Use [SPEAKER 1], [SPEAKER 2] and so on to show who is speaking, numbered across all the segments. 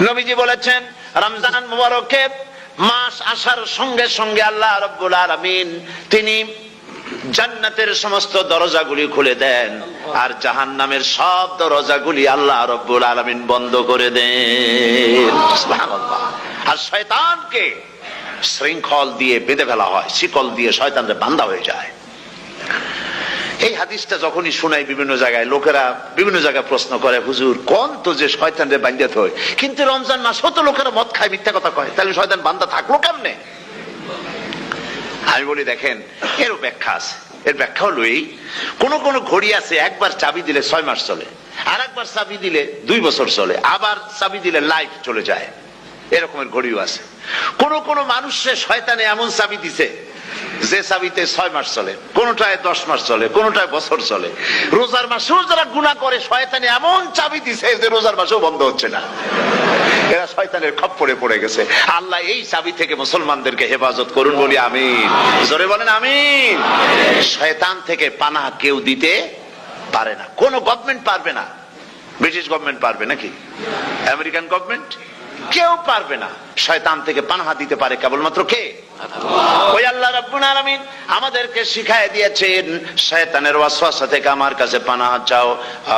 [SPEAKER 1] নবীজি বলেছেন রমজান মুবারকে মাস আসার সঙ্গে সঙ্গে আল্লাহ রাব্বুল আলামিন তিনি জান্নাতের সমস্ত দরজাগুলি খুলে দেন আর জাহান্নামের সব দরজাগুলি আল্লাহ রাব্বুল আলামিন বন্ধ করে দেন। সুবহানাল্লাহ। আর শয়তানকে শৃঙ্খল দিয়ে বেঁধে ফেলা হয়, শিকল দিয়ে শয়তানরা বাঁধা হয়ে যায়। এই হাদিসটা যখনই শোনাই বিভিন্ন জায়গায় লোকেরা বিভিন্ন জায়গায় প্রশ্ন করে, হুজুর কোন তো যে শয়তানরে বাঁধতে হয়, কিন্তু রমজান মাস হতো লোকেরা মদ খায়, মিথ্যা কথা কয়, তাহলে শয়তান বাঁধা থাকলো কেমনে? আমি বলি দেখেন, এরও ব্যাখ্যা আছে। এর ব্যাখ্যা হলো এই, কোন কোন ঘড়ি আছে একবার চাবি দিলে 6 মাস চলে, আর একবার চাবি দিলে 2 বছর চলে, আবার চাবি দিলে লাইফ চলে যায়, এরকমের ঘড়িও আছে। কোন কোন মানুষের শয়তানে এমন চাবি দিছে যে চাবিতে 6 মাস চলে, কোনটায় 10 মাস চলে, কোনটায় বছর চলে। রোজার মাসেও যারা গুনাহ করে শয়তানে এমন চাবি দিছে যে রোজার মাসেও বন্ধ হচ্ছে না। এরা শয়তানের খপ্পরে পড়ে গেছে। আল্লাহ এই চাবি থেকে মুসলমানদেরকে হেফাজত করুন, বলি আমিন। জোরে বলেন আমিন। শয়তান থেকে পানাহ কেউ দিতে পারে না, কোন গভর্নমেন্ট পারবে না। ব্রিটিশ গভর্নমেন্ট পারবে নাকি? American government? কেউ পারবে না। শয়তান থেকে পানাহ দিতে পারে কেবলমাত্র কে? ওই আল্লাহ রাব্বুল আলামিন আমাদেরকে শিখায় দিয়েছেন, শয়তানের ওয়াসওয়াসা থেকে আমার কাছে পানাহ চাও।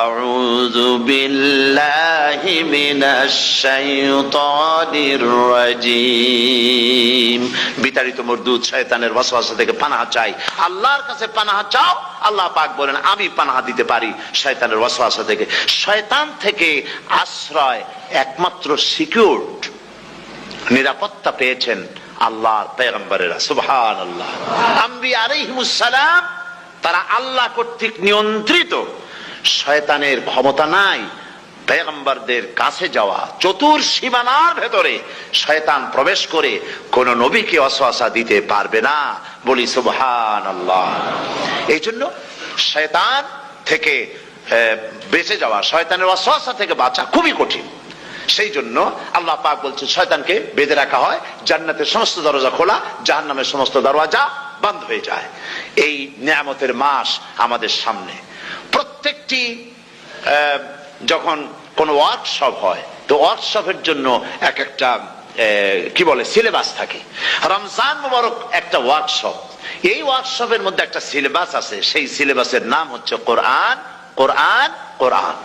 [SPEAKER 1] আউযু বিল্লাহি মিনাশ শাইতানির রাজিম। বিতাড়িত মরদুদ শয়তানের ওয়াসওয়াসা থেকে পানাহ চাই, আল্লাহর কাছে পানাহ চাও। আল্লাহ পাক বলেন আমি পানাহ দিতে পারি শয়তানের ওয়াসওয়াসা থেকে। শয়তান থেকে আশ্রয় একমাত্র সিকিউরড, নিরাপত্তা পেয়েছেন আল্লাহর পয়গম্বরেরা। সুবহানাল্লাহ। আম্বিয়া আলাইহিমুস সালাম তারা আল্লাহ কর্তৃক নিয়ন্ত্রিত, শয়তানের ক্ষমতা নাই পয়গম্বরদের কাছে যাওয়া। চতুর সীমানার ভেতরে শয়তান প্রবেশ করে কোন নবীকে ওয়াসওয়াসা দিতে পারবে না, বলি সুবহানাল্লাহ। এই জন্য শয়তান থেকে বেঁচে যাওয়া, শয়তানের ওয়াসওয়াসা থেকে বাঁচা খুবই কঠিন। সেই জন্য আল্লাহ পাক বলছেন শয়তানকে বেঁধে রাখা হয়, জান্নাতের সমস্ত দরজা খোলা, জাহান্নামের সমস্ত দরজা বন্ধ হয়ে যায়। এই নিয়ামতের মাস আমাদের সামনে। প্রত্যেকটি যখন কোন ওয়ার্কশপ হয়, তো ওয়ার্কশপের জন্য এক একটা কি বলে সিলেবাস থাকে। রমজান মুবারক একটা ওয়ার্কশপ। এই ওয়ার্কশপের মধ্যে একটা সিলেবাস আছে, সেই সিলেবাসের নাম হচ্ছে কোরআন, কোরআন, কোরআন।